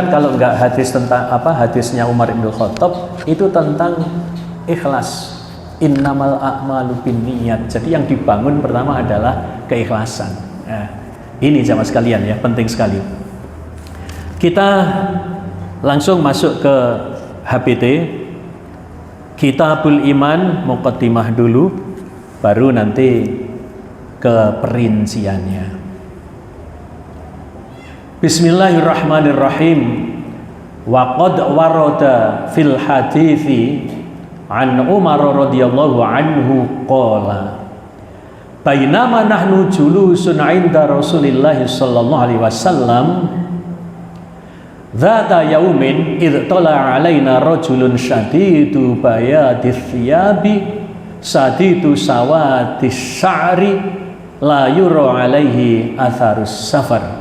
ingat kalau enggak hadis tentang apa, hadisnya Umar bin Khattab itu tentang ikhlas. Innamal a'malu binniyat. Jadi yang dibangun pertama adalah keikhlasan. Nah, ini jamaah sekalian ya, penting sekali. Kita langsung masuk ke HBT. Kitabul Iman, muqaddimah dulu, baru nanti ke perinciannya. Bismillahirrahmanirrahim. Wa qad warada fil hadithi an Umar radhiyallahu anhu qala bainama nahnu julusun 'inda Rasulillah sallallahu alaihi wasallam dzata yaumin idh tala 'alaina rajulun syadidu bayadith thiyabi sadidu sawadis sya'ri la yura 'alaihi atharus safar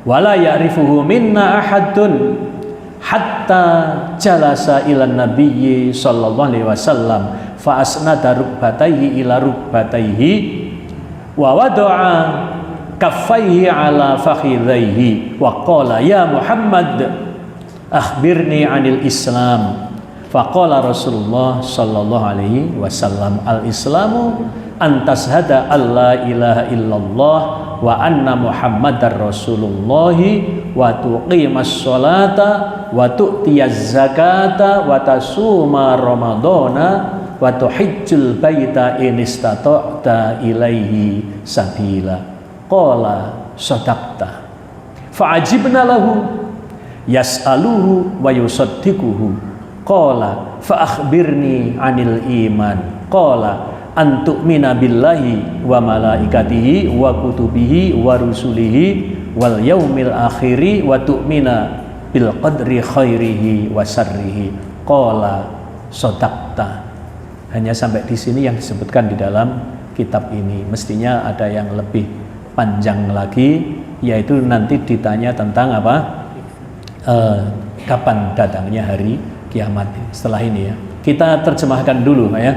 wala ya'rifuhu minna ahadun hatta jalasa ila nabiyyi sallallahu alaihi wasallam fa asnada rukbatayhi ila rukbatayhi wa wada'a kaffayhi ala fakhidhayhi wa qala ya Muhammad akhbirni 'anil Islam fa qala Rasulullah sallallahu alaihi wasallam al Islamu an tashhada alla ilaha illallah wa anna Muhammadar Rasulullah wa tuqimas sholata wa tu'tiyaz zakata wa tasuma ramadana wa tuhijjul baita in istata'ta ilaihi sabila qala sadaqta fa'ajibna lahu yas'aluhu wa yusaddiquhu qala fa akhbirni 'anil iman qala an tu'mina billahi wa malaikatihi wa kutubihi wa rusulihi wal yaumil akhiri wa tu'mina bil qadri khairihi wa syarrihi qala sadaqta. Hanya sampai di sini yang disebutkan di dalam kitab ini. Mestinya ada yang lebih panjang lagi, yaitu nanti ditanya tentang apa? Kapan datangnya hari kiamat. Setelah ini ya. Kita terjemahkan dulu ya.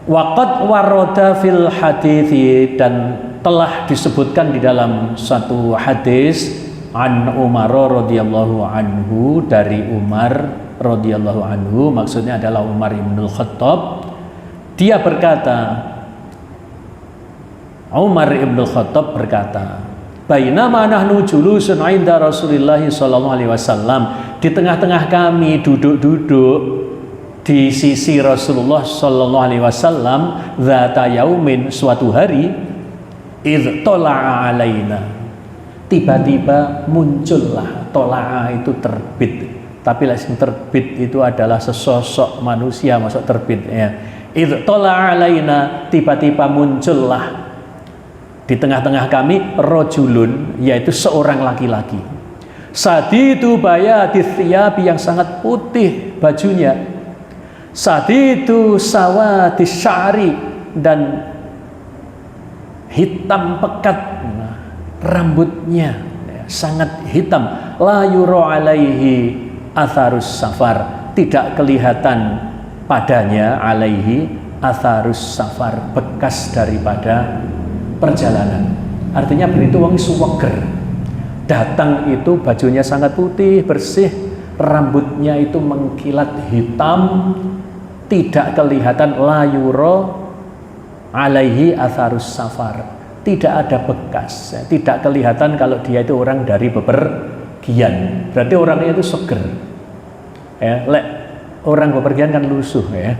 Waqad waroda fil hadithi, dan telah disebutkan di dalam satu hadis an Umar radhiyallahu anhu, dari Umar radhiyallahu anhu, maksudnya adalah Umar ibn Khattab. Dia berkata, Umar ibn Khattab berkata, bainama nahnu julusun 'inda Rasulillah sallallahu alaihi wasallam, di tengah-tengah kami duduk-duduk di sisi Rasulullah sallallahu alaihi wasallam, dzata yaumin, suatu hari, idh tola'a alaina, tiba-tiba muncullah. Tola'a itu terbit, tapi yang terbit itu adalah sesosok manusia, masuk terbit ya. Idh tola'a alaina, tiba-tiba muncullah di tengah-tengah kami rajulun, yaitu seorang laki-laki, sadidu bayadith thiyabi, yang sangat putih bajunya, sadidu sawadis sya'ri, dan hitam pekat rambutnya, sangat hitam, la yura alaihi atharus safar, tidak kelihatan padanya alaihi atharus safar, bekas daripada perjalanan. Artinya berarti wong suweger datang itu bajunya sangat putih bersih, rambutnya itu mengkilat hitam, tidak kelihatan, la yura alaihi atharus safar, tidak ada bekas, tidak kelihatan kalau dia itu orang dari bepergian. Berarti orangnya itu seger ya. Lek orang bepergian kan lusuh ya,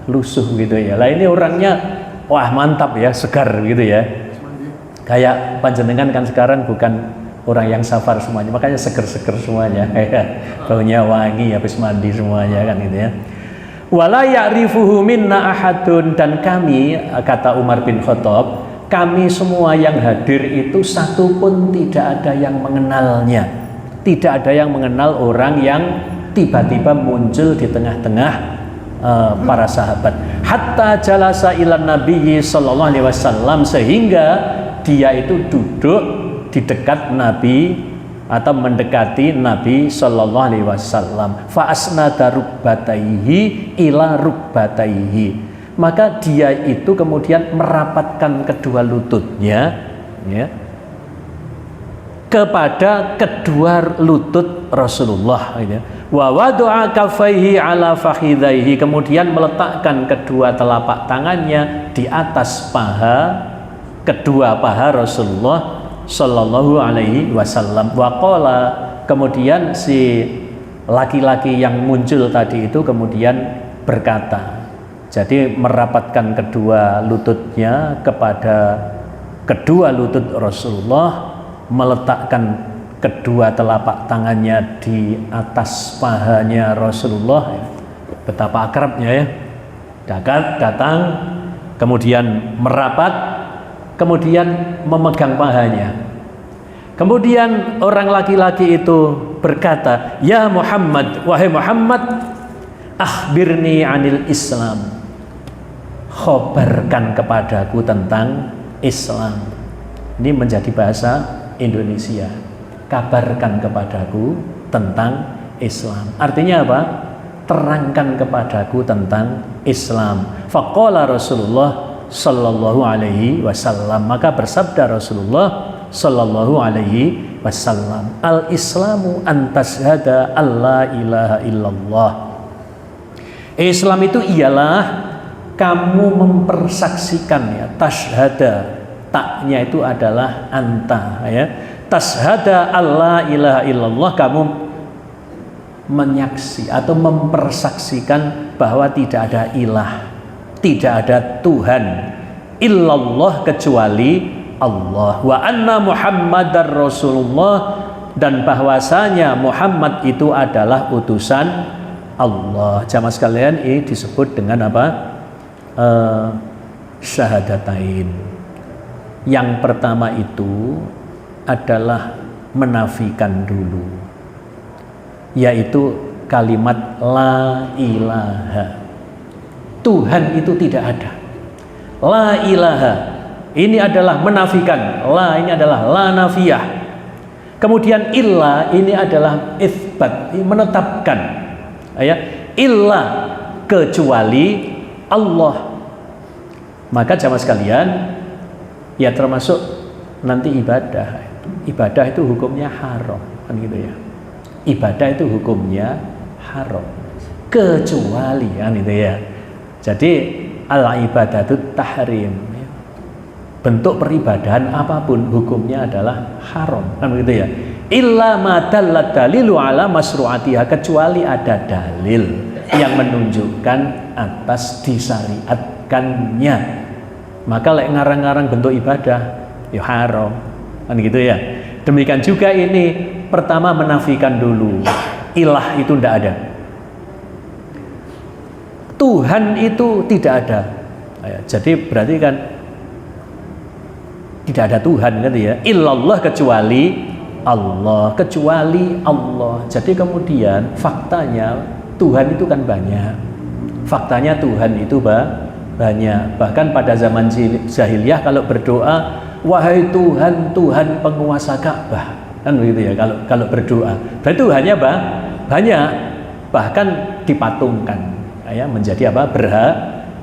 lusuh gitu ya. Lah ini orangnya wah mantap ya, segar gitu ya. Kayak panjenengan kan sekarang bukan orang yang safar semuanya, makanya seger-seger semuanya ya. Baunya wangi, habis mandi semuanya kan gitu ya. Wala ya'rifuhu minna ahadun, dan kami, kata Umar bin Khattab, kami semua yang hadir itu satu pun tidak ada yang mengenalnya, tidak ada yang mengenal orang yang tiba-tiba muncul di tengah-tengah para sahabat. Hatta jalasa ilan nabiyyi sallallahu alaihi wasallam, sehingga dia itu duduk di dekat Nabi atau mendekati Nabi sallallahu alaihi wasallam. Fa asnada rukbataihi ila rukbataihi, maka dia itu kemudian merapatkan kedua lututnya ya, kepada kedua lutut Rasulullah, gitu. Wa wada'a kaffaihi ala fakhidhaihi, kemudian meletakkan kedua telapak tangannya di atas kedua paha Rasulullah sallallahu alaihi wasallam. Wa qala, kemudian si laki-laki yang muncul tadi itu kemudian berkata, jadi merapatkan kedua lututnya kepada kedua lutut Rasulullah, meletakkan kedua telapak tangannya di atas pahanya Rasulullah. Betapa akrabnya ya. Datang, kemudian merapat, kemudian memegang pahanya. Kemudian orang laki-laki itu berkata, "Ya Muhammad, wahai Muhammad, akhbirni anil Islam." Khobarkan kepadaku tentang Islam. Ini menjadi bahasa Indonesia. Kabarkan kepadaku tentang Islam. Artinya apa? Terangkan kepadaku tentang Islam. Faqala Rasulullah sallallahu alaihi wasallam, maka bersabda Rasulullah sallallahu alaihi wasallam, al-islamu an tashhada alla ilaha illallah. Islam itu ialah kamu mempersaksikan, ya, tashhada, taknya itu adalah anta, ya. Tashhada alla ilaha illallah, kamu menyaksi atau mempersaksikan bahwa tidak ada ilah, tidak ada Tuhan illallah kecuali Allah, wa anna Muhammadar Rasulullah, dan bahwasanya Muhammad itu adalah utusan Allah. Jamaah sekalian, ini disebut dengan apa? Syahadatain. Yang pertama itu adalah menafikan dulu, yaitu kalimat la ilaha. Tuhan itu tidak ada. La ilaha ini adalah menafikan. La ini adalah la nafiyah. Kemudian illa ini adalah itsbat, menetapkan. Ya, illa kecuali Allah. Maka jamaah sekalian, ya termasuk nanti ibadah. Ibadah itu hukumnya haram, kan gitu ya. Ibadah itu hukumnya haram kecuali, kan gitu ya. Jadi al-ibadatu tahrim, ya. Bentuk peribadahan apapun hukumnya adalah haram, kan begitu ya. Illa ma dallat dalilu ala masru'atiha, kecuali ada dalil yang menunjukkan atas disyariatkannya. Maka lek ngarang-ngarang bentuk ibadah ya haram, kan gitu ya. Demikian juga ini, pertama menafikan dulu, ilah itu tidak ada, Tuhan itu tidak ada. Jadi berarti kan tidak ada Tuhan, kan ya. Illallah kecuali Allah, kecuali Allah. Jadi kemudian faktanya Tuhan itu kan banyak. Faktanya Tuhan itu banyak. Bahkan pada zaman jahiliyah kalau berdoa, wahai Tuhan, Tuhan penguasa Ka'bah, kan begitu ya. Kalau berdoa, berarti Tuhannya banyak, bahkan dipatungkan, ya, menjadi apa?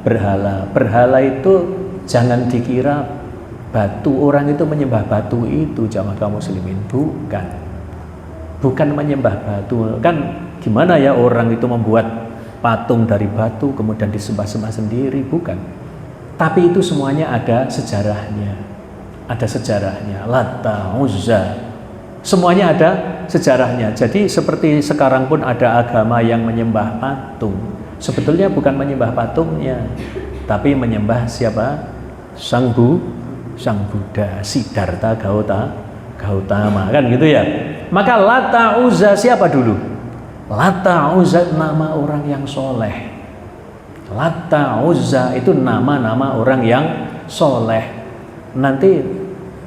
Berhala. Berhala itu jangan dikira batu, orang itu menyembah batu itu, jamaah kaum muslimin, bukan menyembah batu. Kan gimana ya orang itu membuat patung dari batu kemudian disembah-sembah sendiri, bukan. Tapi itu semuanya ada sejarahnya. Ada sejarahnya. Lata, Uzza, semuanya ada sejarahnya. Jadi seperti sekarang pun ada agama yang menyembah patung. Sebetulnya bukan menyembah patungnya, tapi menyembah siapa? Sang Buddha, Siddhartha Gautama, kan gitu ya. Maka Lata, Uzza siapa dulu? Lata, Uzza nama orang yang soleh. Lata, Uzza itu nama-nama orang yang soleh. Nanti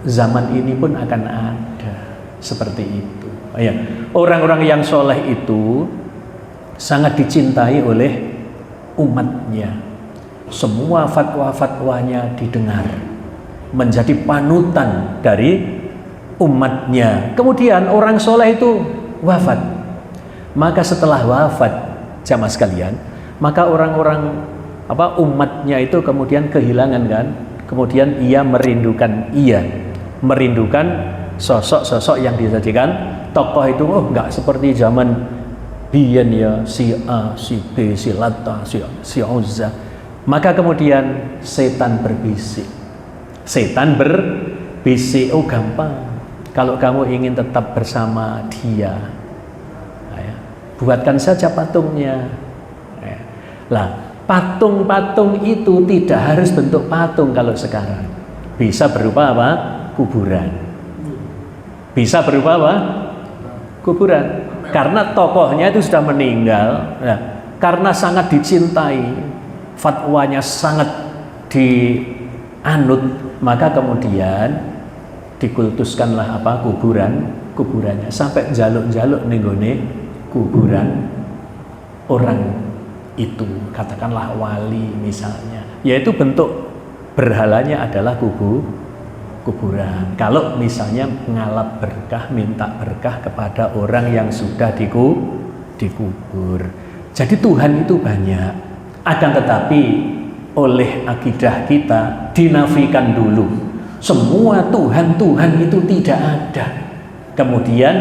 zaman ini pun akan ada seperti itu. Ya. Orang-orang yang soleh itu sangat dicintai oleh umatnya. Semua fatwa-fatwanya didengar, menjadi panutan dari umatnya. Kemudian orang soleh itu wafat. Maka setelah wafat, jamaah sekalian, maka orang-orang umatnya itu kemudian kehilangan, kan? Kemudian ia merindukan sosok-sosok yang dijadikan tokoh itu nggak seperti zaman biyen ya, si A, si B, si Lata, si Uzza. Maka kemudian setan berbisik. Setan berbisik, gampang. Kalau kamu ingin tetap bersama dia, buatkan saja patungnya. Lah, patung-patung itu tidak harus bentuk patung kalau sekarang. Bisa berupa apa? Kuburan. Bisa berupa apa? Kuburan. Karena tokohnya itu sudah meninggal. Nah, karena sangat dicintai, fatwanya sangat dianut, maka kemudian dikultuskanlah apa? Kuburannya sampai jaluk-jaluk nenggone kuburan orang itu, katakanlah wali misalnya, yaitu bentuk berhalanya adalah kuburan. Kalau misalnya ngalap berkah, minta berkah kepada orang yang sudah dikubur. Jadi Tuhan itu banyak, akan tetapi oleh akidah kita dinafikan dulu. Semua Tuhan itu tidak ada. Kemudian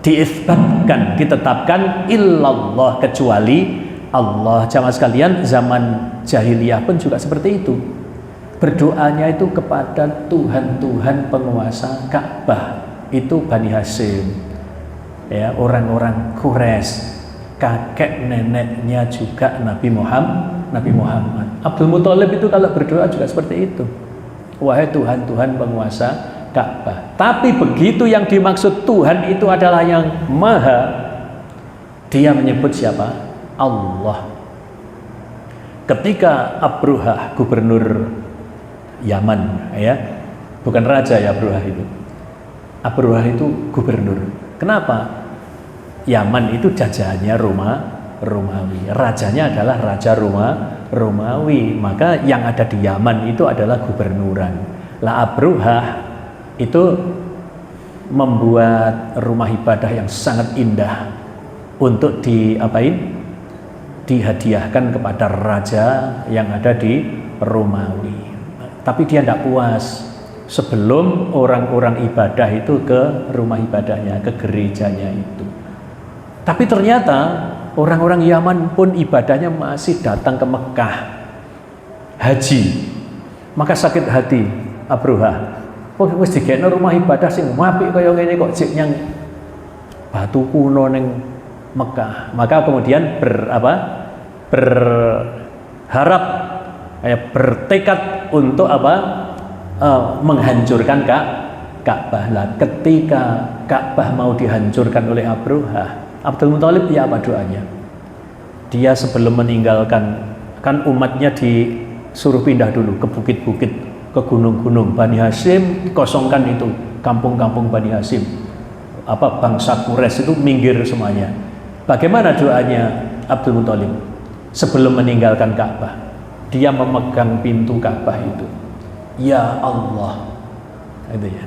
diisbatkan, ditetapkan illallah, kecuali Allah. Jamaah sekalian, zaman jahiliyah pun juga seperti itu. Berdoanya itu kepada Tuhan penguasa Ka'bah, itu Bani Hashim, ya, orang-orang Quraisy, kakek neneknya juga Nabi Muhammad. Abdul Muthalib itu kalau berdoa juga seperti itu. Wahai Tuhan penguasa Ka'bah. Tapi begitu yang dimaksud Tuhan itu adalah yang maha, dia menyebut siapa? Allah. Ketika Abruhah, gubernur Yaman, ya, bukan raja ya Abruhah itu. Abruhah itu gubernur. Kenapa? Yaman itu jajahannya Romawi. Rajanya adalah raja Romawi. Maka yang ada di Yaman itu adalah gubernuran. Lah Abruhah itu membuat rumah ibadah yang sangat indah untuk dihadiahkan kepada raja yang ada di Romawi. Tapi dia tidak puas sebelum orang-orang ibadah itu ke rumah ibadahnya, ke gerejanya itu. Tapi ternyata orang-orang Yaman pun ibadahnya masih datang ke Mekah haji. Maka sakit hati Abruhah. Kok wis digekno rumah ibadah sing apik kaya ngene kok jek nyang batu kuno ning Mekah. Maka kemudian berharap, bertekad untuk menghancurkan Ka'bah. Lah ketika Ka'bah mau dihancurkan oleh Abruhah, Abdul Muthalib ya apa doanya? Dia sebelum meninggalkan, kan umatnya disuruh pindah dulu ke bukit-bukit, ke gunung-gunung. Bani Hashim kosongkan itu, kampung-kampung Bani Hashim. Bangsa Quraisy itu minggir semuanya. Bagaimana doanya Abdul Muthalib sebelum meninggalkan Ka'bah? Dia memegang pintu Ka'bah itu. Ya Allah, itu ya.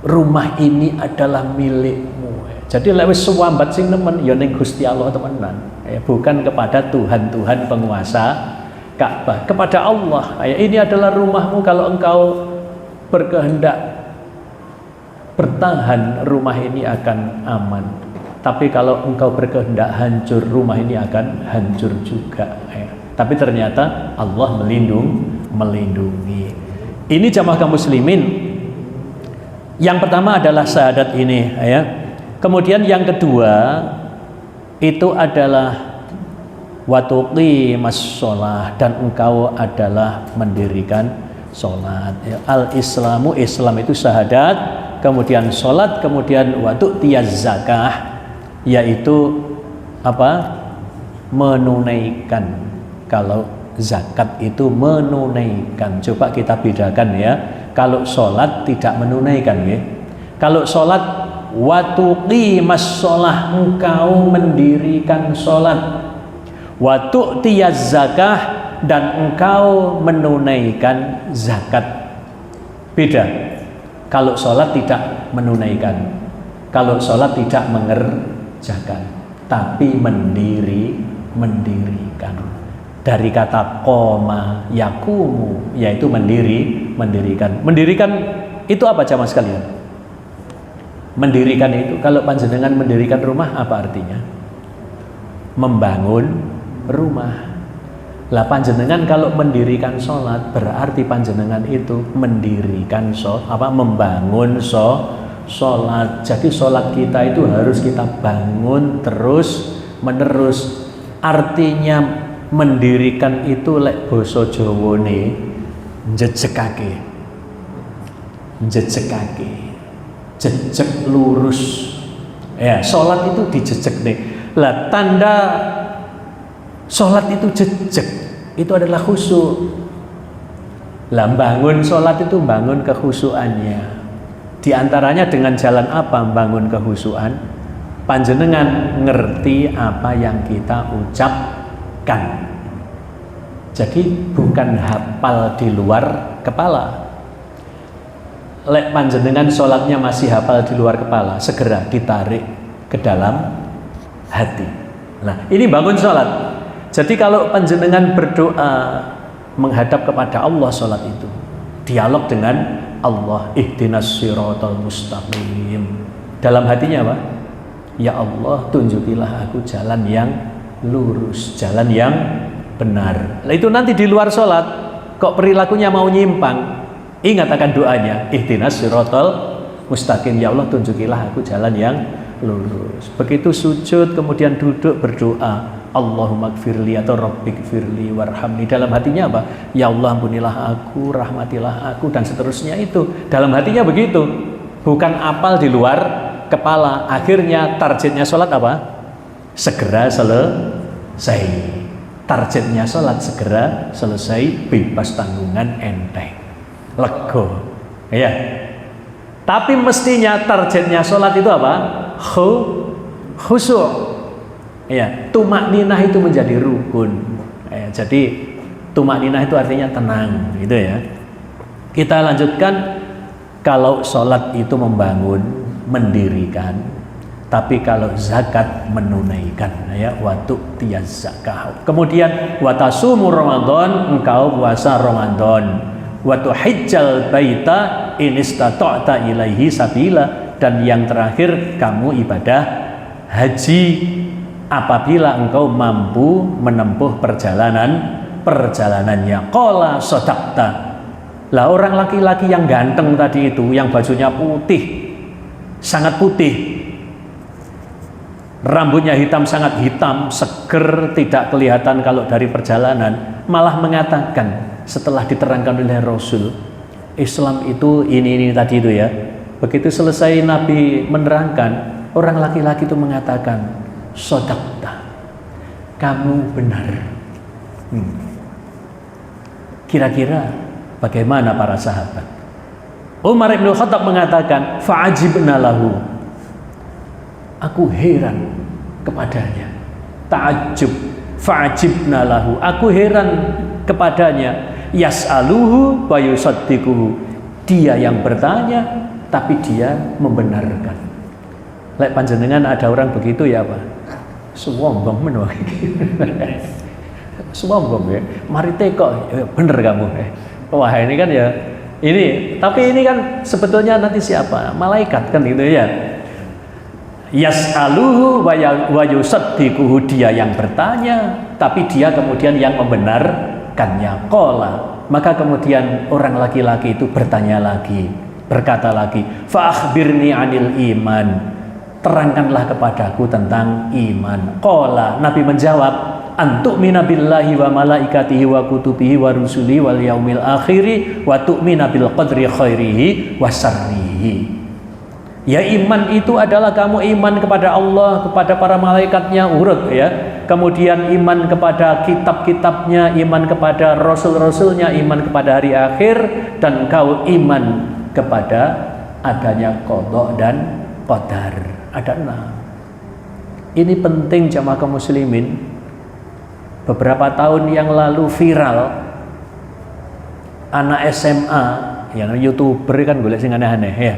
Rumah ini adalah milikmu. Jadi lewat suwambat sing nemen ya ning Gusti Allah temenan. Bukan kepada Tuhan penguasa Ka'bah, kepada Allah. Ini adalah rumahmu, kalau engkau berkehendak bertahan, rumah ini akan aman. Tapi kalau engkau berkehendak hancur, rumah ini akan hancur juga. Tapi ternyata Allah melindungi. Ini jamaah kaum muslimin. Yang pertama adalah syahadat ini, ya. Kemudian yang kedua itu adalah watuqimas sholah, dan engkau adalah mendirikan sholat. Al-Islamu, Islam itu syahadat, kemudian sholat, kemudian watuqtiyaz zakah, yaitu menunaikan. Kalau zakat itu menunaikan. Coba kita bedakan ya. Kalau sholat tidak menunaikan, ya. Kalau sholat watuqimas sholah, engkau mendirikan sholat. Watu'tiyaz zakah, dan engkau menunaikan zakat. Beda. Kalau sholat tidak menunaikan, kalau sholat tidak mengerjakan, tapi mendirikan. Dari kata qoma yakumu, yaitu mendirikan. Mendirikan itu apa jamaah sekalian? Mendirikan itu, kalau panjenengan mendirikan rumah apa artinya? Membangun rumah. Lah panjenengan kalau mendirikan sholat berarti panjenengan itu mendirikan membangun sholat. Jadi sholat kita itu harus kita bangun terus menerus. Artinya mendirikan itu lek basa Jawane njejekake, jejek lurus. Ya, sholat itu dijejek nih. Lah tanda sholat itu jejek, itu adalah khusyuk. Lah bangun sholat itu bangun kekhusyukannya. Di antaranya dengan jalan apa bangun kekhusyukan? Panjenengan ngerti apa yang kita ucapkan. Jadi bukan hafal di luar kepala. Lek panjenengan sholatnya masih hafal di luar kepala, segera ditarik ke dalam hati. Nah, ini bangun sholat. Jadi kalau panjenengan berdoa menghadap kepada Allah sholat itu, dialog dengan Allah, ihdinas siratal mustaqim. Dalam hatinya apa? Ya Allah, tunjukilah aku jalan yang lurus, jalan yang benar. Nah, itu nanti di luar sholat, kok perilakunya mau nyimpang, ingat akan doanya, ihdinas siratal mustaqim. Ya Allah, tunjukilah aku jalan yang lurus. Begitu sujud kemudian duduk berdoa, Allahumma gfirli atau Rabbik gfirli warhamni. Dalam hatinya apa? Ya Allah, ampunilah aku, rahmatilah aku, dan seterusnya. Itu dalam hatinya begitu, bukan apal di luar kepala. Akhirnya targetnya sholat apa? Segera selesai. Targetnya sholat segera selesai, bebas tanggungan, enteng, lego. Ya. Tapi mestinya targetnya sholat itu apa? Khusyuk. Ya, tumak ninah itu menjadi rukun. Ya, jadi tumak ninah itu artinya tenang, gitu ya. Kita lanjutkan. Kalau sholat itu membangun, mendirikan, tapi kalau zakat menunaikan, ya, watu tiyaz zakah. Kemudian watasumu Ramadan, engkau puasa Ramadan. Watu hijjal baita inistata'ta ilaihi sabila, dan yang terakhir kamu ibadah haji apabila engkau mampu menempuh perjalanannya. Qala shadaqta. Lah orang laki-laki yang ganteng tadi itu, yang bajunya putih, sangat putih, rambutnya hitam, sangat hitam, seger, tidak kelihatan kalau dari perjalanan, malah mengatakan setelah diterangkan oleh Rasul, Islam itu ini tadi itu ya. Begitu selesai Nabi menerangkan, orang laki-laki itu mengatakan, shadaqta, kamu benar. Kira-kira bagaimana para sahabat? Umar bin Khattab mengatakan, fa'ajibna lahu, aku heran kepadanya. Ta'ajub, fa'ajibna lahu, aku heran kepadanya. Yas'aluhu wa yusaddiquhu, dia yang bertanya tapi dia membenarkan. Lek panjenengan ada orang begitu ya Pak, sombong menurut sombong ya, mari teko bener kamu. Wah ini kan ya, ini tapi ini kan sebetulnya nanti siapa? Malaikat kan gitu ya. Yas'aluhu wa yusaddiquhu, dia yang bertanya tapi dia kemudian yang membenarkannya. Qala, maka kemudian orang laki-laki itu bertanya lagi, berkata lagi, fa akhbirni 'anil iman, terangkanlah kepadaku tentang iman. Qala, Nabi menjawab, antu'mina billahi wa malaikatihi wa kutubihi wa rusuli wal yaumil akhiri wa tu'mina bil qadri khairihi wa syarrihi. Ya, iman itu adalah kamu iman kepada Allah, kepada para malaikatnya, urut ya. Kemudian iman kepada kitab-kitabnya, iman kepada rasul-rasulnya, iman kepada hari akhir, dan kau iman kepada adanya qada dan qadar. Ada 6. Ini penting jamaah kaum muslimin. Beberapa tahun yang lalu viral anak SMA, yang YouTuber kan golek sing aneh-aneh ya.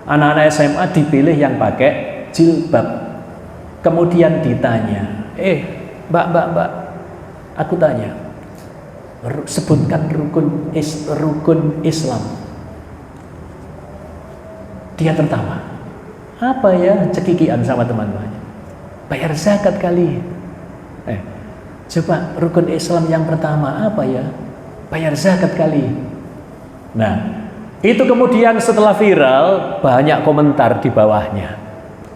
Anak-anak SMA dipilih yang pakai jilbab. Kemudian ditanya, mbak, aku tanya, sebutkan rukun Islam. Dia tertawa. Apa ya? Cekikian sama teman-temannya. Bayar zakat kali. Coba rukun Islam yang pertama apa ya? Bayar zakat kali. Nah, itu kemudian setelah viral banyak komentar di bawahnya.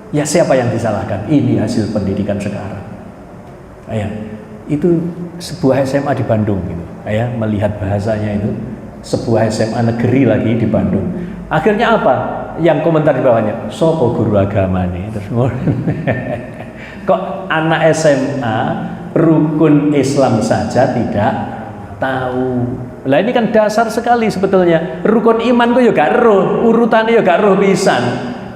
Ya siapa yang disalahkan? Ini hasil pendidikan sekarang. Itu sebuah SMA di Bandung gitu. Melihat bahasanya itu sebuah SMA negeri lagi di Bandung. Akhirnya apa? Yang komentar di bawahnya, sopo guru agama nih. Terus kok anak SMA rukun Islam saja tidak tahu. Lah ini kan dasar sekali sebetulnya. Rukun iman itu ya gak roh, urutannya ya gak roh pisan.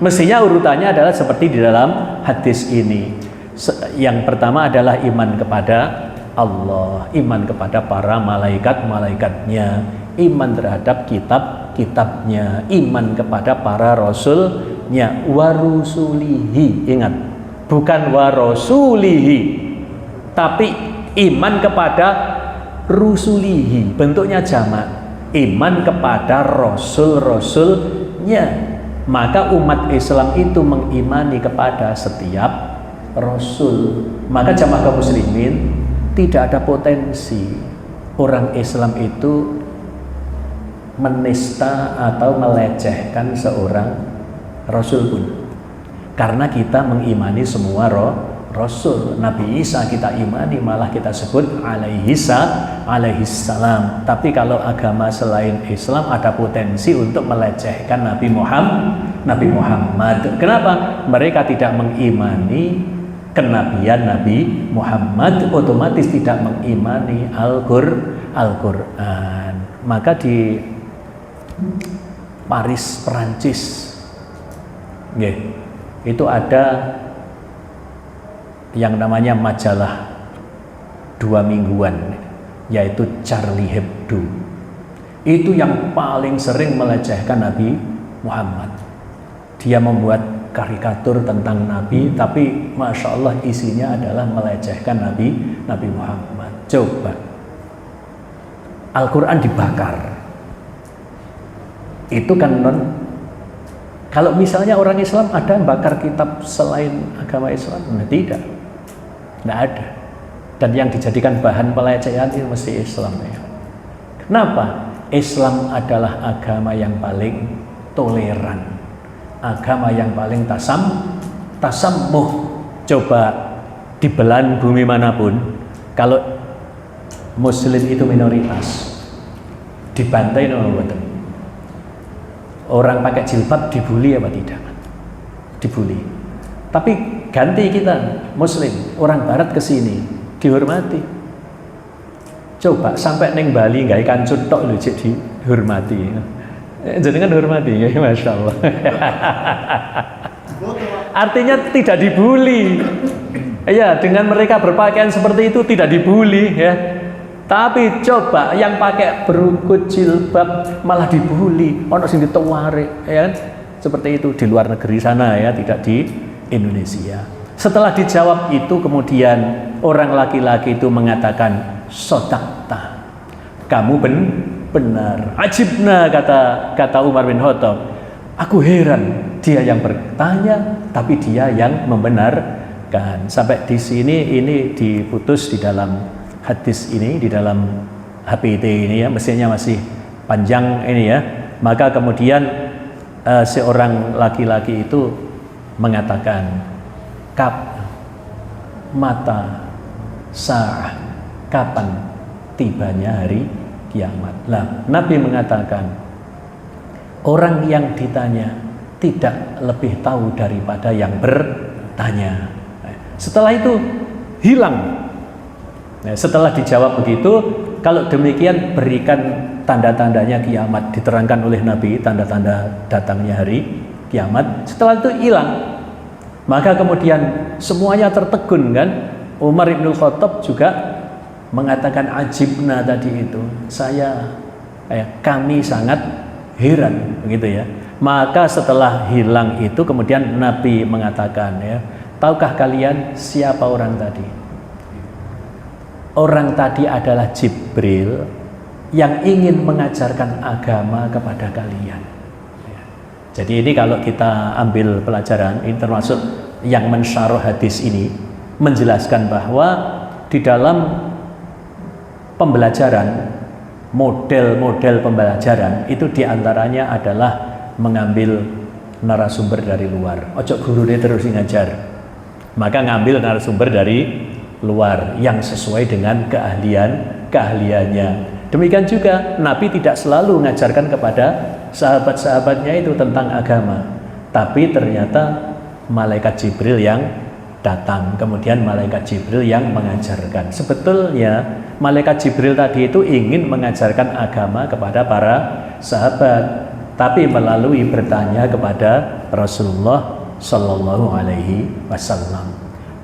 Mestinya urutannya adalah seperti di dalam hadis ini. Yang pertama adalah iman kepada Allah, iman kepada para malaikat-malaikatnya, iman terhadap kitab-kitabnya, iman kepada para rasulnya, warusulihi. Ingat, bukan warasulihi, tapi iman kepada rusulihi, bentuknya jamak, iman kepada rasul-rasulnya. Maka umat Islam itu mengimani kepada setiap rasul. Maka jamaah kaum muslimin, tidak ada potensi orang Islam itu menista atau melecehkan seorang rasul pun, karena kita mengimani semua rasul. Nabi Isa kita imani, malah kita sebut alaihi salam. Tapi kalau agama selain Islam ada potensi untuk melecehkan Nabi Muhammad. Kenapa? Mereka tidak mengimani kenabian Nabi Muhammad, otomatis tidak mengimani Al-Quran. Maka di Paris, Perancis, itu ada yang namanya majalah 2 mingguan, yaitu Charlie Hebdo. Itu yang paling sering melecehkan Nabi Muhammad. Dia membuat karikatur tentang Nabi, tapi Masya Allah isinya adalah melecehkan Nabi Muhammad. Coba, Al-Quran dibakar, itu kan kalau misalnya orang Islam ada yang bakar kitab selain agama Islam? Nah, tidak ada. Dan yang dijadikan bahan pelecehan itu mesti Islam ya. Kenapa? Islam adalah agama yang paling toleran, agama yang paling tasammuh. Coba di belahan bumi manapun, kalau Muslim itu minoritas, dibantai orang pakai jilbab dibully apa tidak? Dibully. Tapi ganti kita Muslim, orang Barat kesini dihormati. Coba sampai neng Bali nggak ikan cutok lu jadi dihormati. Jadi kan hormati ya, Masya Allah. Artinya tidak dibully. Ya, dengan mereka berpakaian seperti itu tidak dibully ya. Tapi coba yang pakai berukut jilbab malah dibully, ono sing ditawarik, ya kan? Seperti itu di luar negeri sana ya, tidak di Indonesia. Setelah dijawab itu, kemudian orang laki-laki itu mengatakan, sodakta, kamu benar. Ajibna, kata Umar bin Khattab, aku heran, dia yang bertanya tapi dia yang membenarkan. Sampai di sini ini diputus di dalam hadis ini, di dalam HPT ini ya, mestinya masih panjang ini ya. Maka kemudian seorang laki-laki itu mengatakan, mata sa'ah, kapan tibanya hari kiamat. Nah, Nabi mengatakan, orang yang ditanya tidak lebih tahu daripada yang bertanya. Setelah itu hilang. Nah, setelah dijawab begitu, kalau demikian berikan tanda-tandanya kiamat, diterangkan oleh Nabi tanda-tanda datangnya hari kiamat. Setelah itu hilang. Maka kemudian semuanya tertegun kan. Umar bin Khattab juga mengatakan ajibna tadi itu. Kami sangat heran begitu ya. Maka setelah hilang itu kemudian Nabi mengatakan ya, tahukah kalian siapa orang tadi? Orang tadi adalah Jibril yang ingin mengajarkan agama kepada kalian. Jadi ini kalau kita ambil pelajaran, ini termasuk yang mensyarah hadis ini, menjelaskan bahwa di dalam pembelajaran, model-model pembelajaran itu diantaranya adalah mengambil narasumber dari luar. Ojo guru dia terus ngajar, maka ngambil narasumber dari luar yang sesuai dengan keahliannya. Demikian juga Nabi tidak selalu mengajarkan kepada sahabat-sahabatnya itu tentang agama, tapi ternyata malaikat Jibril yang datang, kemudian malaikat Jibril yang mengajarkan. Sebetulnya malaikat Jibril tadi itu ingin mengajarkan agama kepada para sahabat, tapi melalui bertanya kepada Rasulullah Sallallahu Alaihi Wasallam.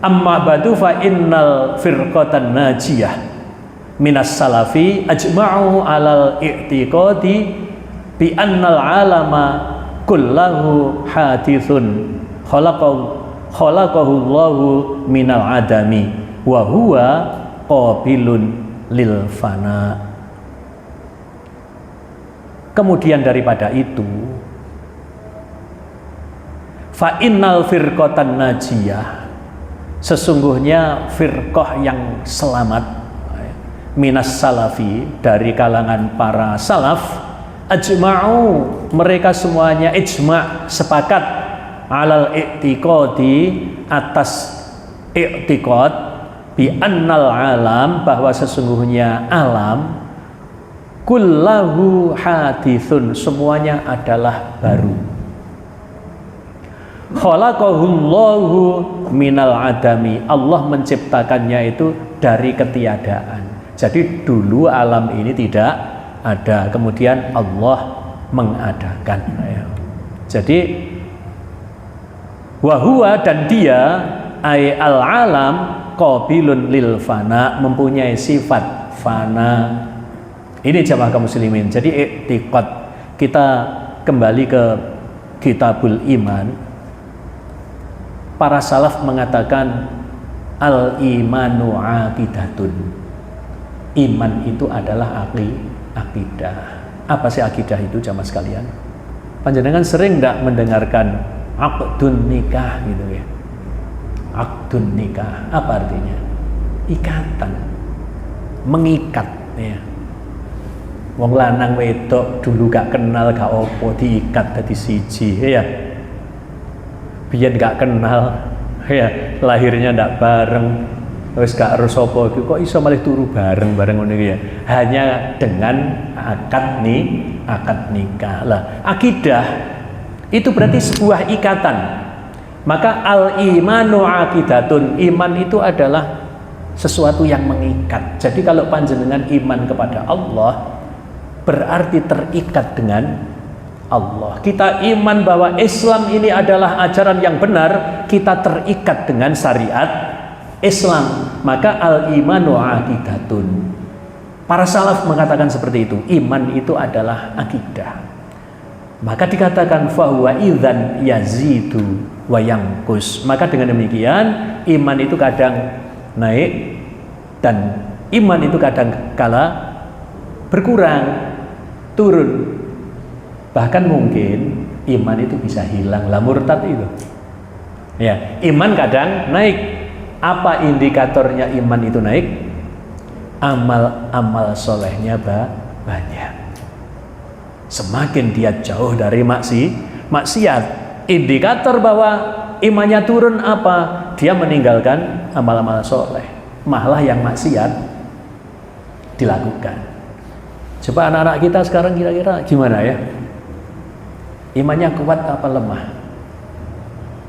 Amma ba'du fa innal firqatan najiyah minas salafi ajma'u alal i'tiqadi bi annal alama kullahu hadithun khalaqahu Allahu minal adami wa huwa qabilun lil fana. Kemudian daripada itu, fa innal firqatan najiyah, sesungguhnya firqah yang selamat, minas salafi, dari kalangan para salaf, ajma'u, mereka semuanya ijma', sepakat, alal i'tiqadi, atas i'tiqad, bi annal alam, bahwa sesungguhnya alam, kullahu hadithun, semuanya adalah baru. Khalaqahullahu minal adami, Allah menciptakannya itu dari ketiadaan. Jadi dulu alam ini tidak ada, kemudian Allah mengadakan. Jadi wahua, dan dia, ay al alam, qabilun lil fana, mempunyai sifat fana. Ini jamaah kaum muslimin. Jadi i'tiqad, kita kembali ke Kitabul Iman. Para salaf mengatakan al imanu aqidatun. Iman itu adalah akidah. Apa sih akidah itu jamaah sekalian? Panjenengan sering tidak mendengarkan aqdun nikah gitu ya? Aqdun nikah, apa artinya? Ikatan, mengikat ya. Wong lanang wedok dulu gak kenal, gak opo, diikat dadi siji ya. Biyen gak kenal ya, lahirnya ndak bareng, wis gak ero sapa iki, kok iso malih turu bareng-bareng ngono ya. Hanya dengan akad nikah. Lah, akidah itu berarti sebuah ikatan. Maka al-imanu aqidatun, iman itu adalah sesuatu yang mengikat. Jadi kalau panjenengan iman kepada Allah, berarti terikat dengan Allah. Kita iman bahwa Islam ini adalah ajaran yang benar, kita terikat dengan syariat Islam. Maka al-imanu aqidatun. Para salaf mengatakan seperti itu. Iman itu adalah akidah. Maka dikatakan fahuwa idzan yazidu wa yanqus. Maka dengan demikian iman itu kadang naik dan iman itu kadang kala berkurang, turun. Bahkan mungkin iman itu bisa hilang. Lah murtad itu ya, iman kadang naik. Apa indikatornya iman itu naik? Amal solehnya banyak. Semakin dia jauh dari maksiat, indikator bahwa imannya turun apa? Dia meninggalkan amal-amal soleh, malah yang maksiat dilakukan. Coba anak-anak kita sekarang kira-kira gimana ya? Imannya kuat apa lemah?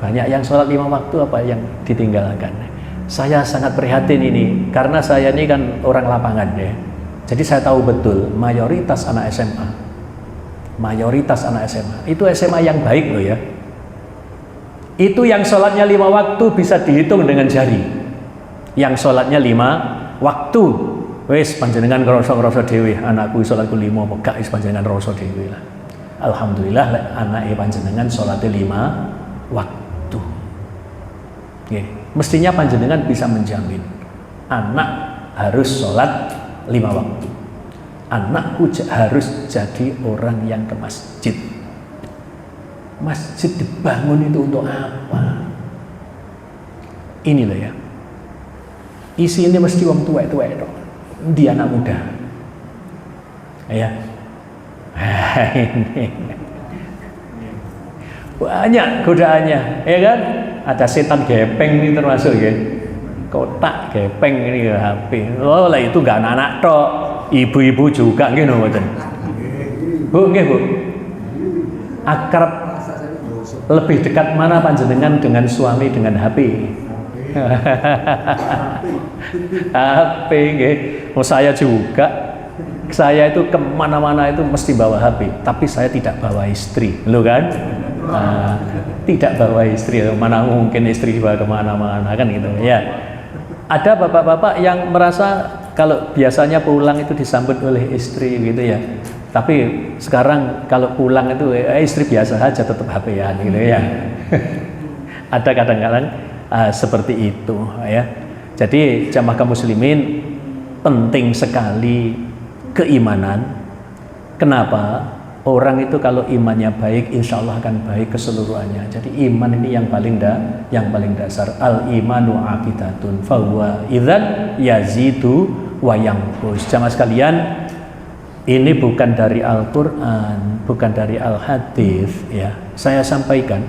Banyak yang sholat 5 waktu apa yang ditinggalkan? Saya sangat prihatin ini, karena saya ini kan orang lapangan ya. Jadi saya tahu betul mayoritas anak SMA itu SMA yang baik loh ya. Itu yang sholatnya 5 waktu bisa dihitung dengan jari. Yang sholatnya 5 waktu, wis panjenengan ngrasa dhewe, anakku sholatku 5 apa gak, wis panjenengan ngrasa dhewe lah. Alhamdulillah anake panjenengan sholatnya 5 waktu. Nggih, mestinya panjenengan bisa menjamin anak harus sholat 5 waktu. Anakku harus jadi orang yang ke masjid. Masjid dibangun itu untuk apa? Ini loh ya. Isi ini mesti wong tua-tua itu. Dia anak muda. Ya. Ini. Banyak godaannya, ya kan? Ada setan gepeng ini termasuk ya. Kotak gepeng ini ya HP. Oh lah itu gak anak-anak tok, ibu-ibu juga gitu mboten. Bu, nggih Bu. Akrab lebih dekat mana panjenengan dengan suami dengan HP? HP nggih. Oh saya juga. Saya itu kemana-mana itu mesti bawa HP, tapi saya tidak bawa istri, lo kan? Tidak bawa istri, mana mungkin istri dibawa kemana-mana kan gitu ya. Ada bapak-bapak yang merasa kalau biasanya pulang itu disambut oleh istri gitu ya, tapi sekarang kalau pulang itu istri biasa aja tetap HP-an gitu ya. Ada kadang-kadang seperti itu ya. Jadi jamaah kaum muslimin, penting sekali keimanan. Kenapa? Orang itu kalau imannya baik, insya Allah akan baik keseluruhannya. Jadi iman ini yang paling dasar. Al imanu aqidatun fahuwa idzan yazidu wa yanqus. Jamaah sekalian, ini bukan dari Al-Quran, bukan dari Al-Hadis ya. Saya sampaikan,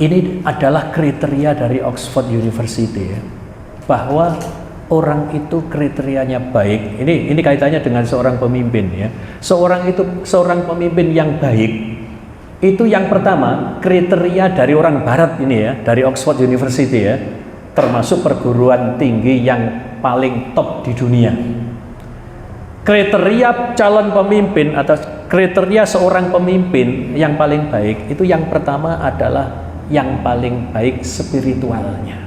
ini adalah kriteria dari Oxford University ya, bahwa orang itu kriterianya baik. Ini kaitannya dengan seorang pemimpin ya. Seorang pemimpin yang baik itu yang pertama kriteria dari orang barat ini ya, dari Oxford University ya, termasuk perguruan tinggi yang paling top di dunia. Kriteria calon pemimpin atau kriteria seorang pemimpin yang paling baik itu yang pertama adalah yang paling baik spiritualnya.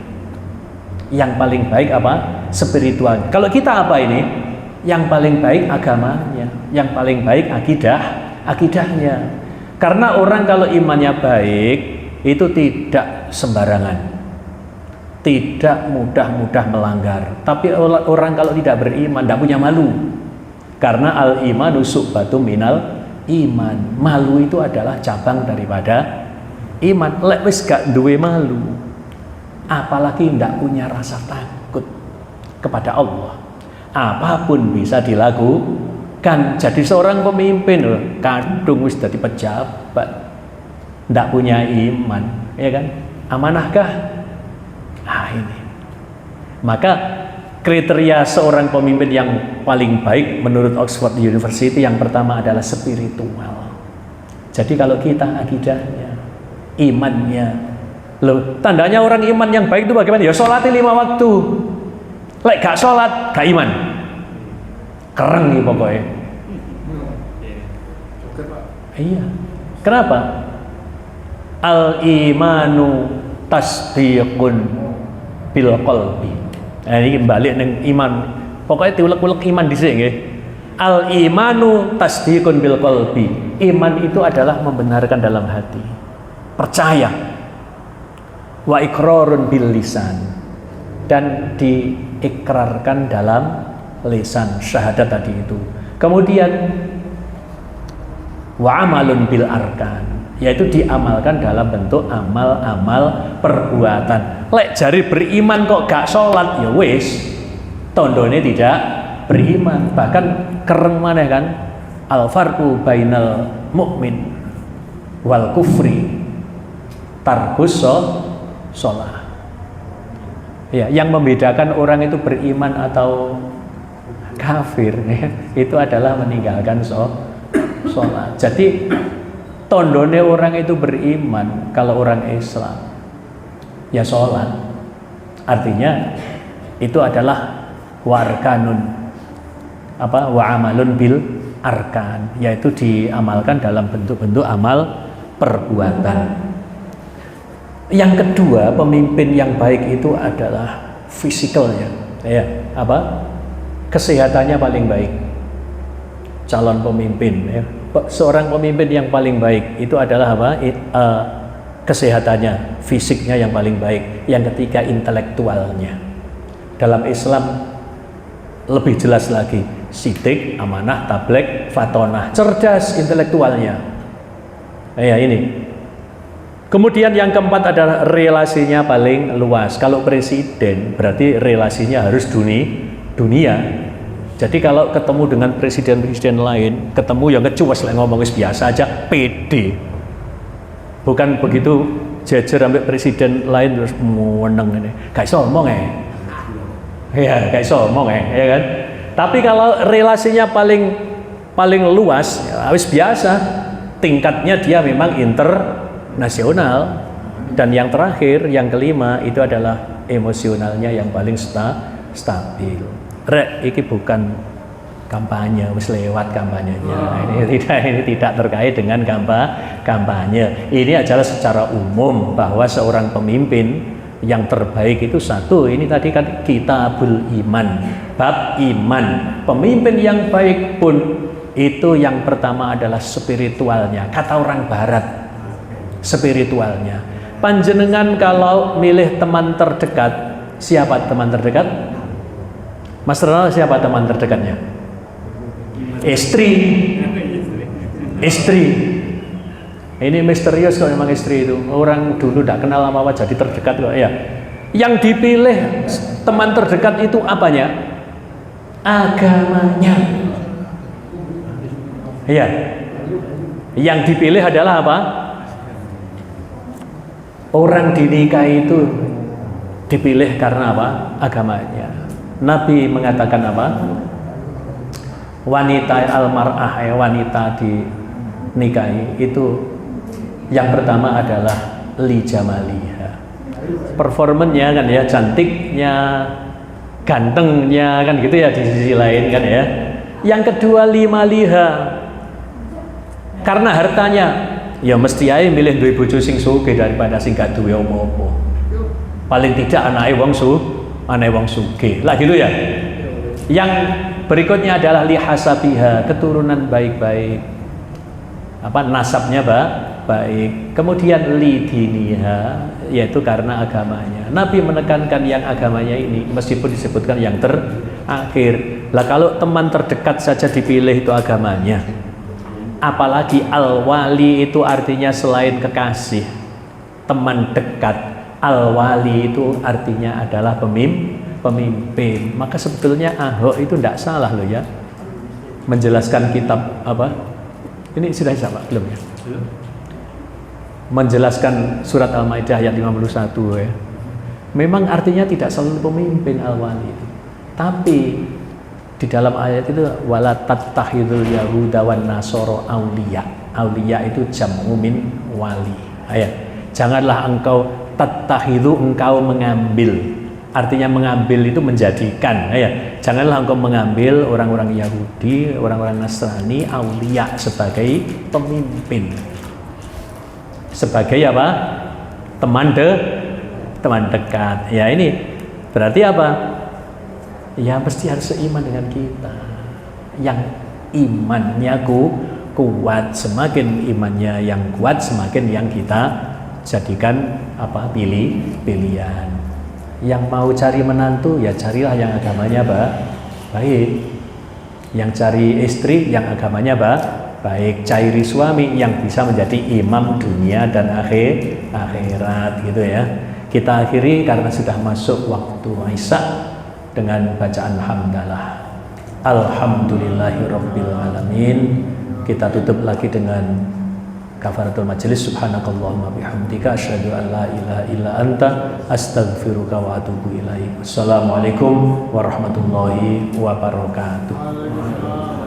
Yang paling baik apa? Spiritual. Kalau kita apa ini? Yang paling baik agamanya, yang paling baik akidahnya. Karena orang kalau imannya baik itu tidak sembarangan, tidak mudah-mudah melanggar. Tapi orang kalau tidak beriman tidak punya malu. Karena al-imanu su'batum minal iman. Malu itu adalah cabang daripada iman. Lek wis gak duwe malu, apalagi tidak punya rasa takut kepada Allah, apapun bisa dilakukan. Jadi seorang pemimpin kadung wis dadi pejabat, tidak punya iman, ya kan? Amanahkah? Ini. Maka kriteria seorang pemimpin yang paling baik menurut Oxford University yang pertama adalah spiritual. Jadi kalau kita akidahnya, imannya, loh, tandanya orang iman yang baik itu bagaimana? Ya sholatnya 5 waktu. Lek gak sholat, gak iman. Keren nih pokoknya. Iya. Kenapa? Al imanu tasdiqun bil qalbi. Nah, ini balik neng iman. Pokoknya diulek-ulek iman dhisik nggih. Al imanu tasdiqun bil qalbi. Iman itu adalah membenarkan dalam hati. Percaya. Wa iqrarun bil lisan, dan diikrarkan dalam lisan, syahadat tadi itu. Kemudian wa amalun bil arkan, yaitu diamalkan dalam bentuk amal-amal perbuatan. Lek jari beriman kok gak sholat, ya wis tondone tidak beriman. Bahkan kereng maneh kan, al farqu bainal mukmin wal kufri tarkus sholat. Ya, yang membedakan orang itu beriman atau kafir ya, itu adalah meninggalkan sholat. Jadi tondone orang itu beriman kalau orang Islam ya sholat. Artinya itu adalah warkanun wa amalun bil arkan, yaitu diamalkan dalam bentuk-bentuk amal perbuatan. Yang kedua, pemimpin yang baik itu adalah fisikalnya, ya, kesehatannya paling baik. Calon pemimpin, ya. Seorang pemimpin yang paling baik itu adalah kesehatannya, fisiknya yang paling baik. Yang ketiga, intelektualnya. Dalam Islam lebih jelas lagi, sidik, amanah, tablek, fatonah, cerdas intelektualnya. Ya ini. Kemudian yang keempat adalah relasinya paling luas. Kalau presiden berarti relasinya harus dunia. Jadi kalau ketemu dengan presiden-presiden lain, ketemu yang kecuas lah ngomong biasa aja, pede. Bukan begitu jejer sampai presiden lain terus meneng ini. Gak iso ngomong ya gak iso ngomong ya kan. Tapi kalau relasinya paling luas, ya harus biasa. Tingkatnya dia memang internasional. Dan yang terakhir, yang kelima itu adalah emosionalnya yang paling stabil. Rek, ini bukan kampanye, wis lewat kampanyenya. Ini tidak terkait dengan kampanye. Ini adalah secara umum bahwa seorang pemimpin yang terbaik itu satu. Ini tadi kan kitabul iman, bab iman. Pemimpin yang baik pun itu yang pertama adalah spiritualnya. Kata orang Barat, spiritualnya. Panjenengan kalau milih teman terdekat, siapa teman terdekat? Mas Ronald, siapa teman terdekatnya? Istri. Ini misterius kok memang istri itu. Orang dulu tidak kenal sama jadi terdekat kok ya. Yang dipilih teman terdekat itu apanya? Agamanya. Iya. Yang dipilih adalah apa? Orang dinikahi itu dipilih karena apa? Agamanya. Nabi mengatakan apa? Wanita almar'ah, wanita dinikahi itu yang pertama adalah li jamaliha. Performanya kan ya, cantiknya, gantengnya kan gitu ya di sisi lain kan ya. Yang kedua li maliha. Karena hartanya, ya mesti ae milih duwe bojo sing sugih daripada sing gak duwe apa-apa. Paling tidak anake wong sugih. Lah gitu ya. Yang berikutnya adalah lihasabiha, keturunan baik-baik. Nasabnya baik. Kemudian lidiniha, yaitu karena agamanya. Nabi menekankan yang agamanya ini meskipun disebutkan yang terakhir. Lah kalau teman terdekat saja dipilih itu agamanya. Apalagi al-wali itu artinya selain kekasih, teman dekat. Al-wali itu artinya adalah pemimpin. Maka sebetulnya Ahok itu tidak salah loh ya, menjelaskan kitab apa? Ini sudah sama belum ya? Menjelaskan surat Al-Maidah ayat 51 ya. Memang artinya tidak selalu pemimpin al-wali. Tapi di dalam ayat itu wala tattakhidul yahuda wan nasara auliya. Auliya itu jam'u min wali. Janganlah engkau tattakhidhu, engkau mengambil. Artinya mengambil itu menjadikan. Janganlah engkau mengambil orang-orang Yahudi, orang-orang Nasrani, auliya sebagai pemimpin. Sebagai apa? Teman dekat. Ya ini berarti apa? Ya pasti harus seiman dengan kita. Yang imannya kuat, semakin imannya yang kuat, semakin yang kita jadikan pilihan. Yang mau cari menantu ya carilah yang agamanya baik. Yang cari istri yang agamanya baik. Cari suami yang bisa menjadi imam dunia dan akhirat gitu ya. Kita akhiri karena sudah masuk waktu Isya dengan bacaan hamdalah. Alhamdulillahirabbil alamin. Kita tutup lagi dengan kafaratul majelis. Subhanakallahumma bihamdika asyhadu an la ilaha illa anta astaghfiruka wa atubu ilaik. Assalamualaikum warahmatullahi wabarakatuh.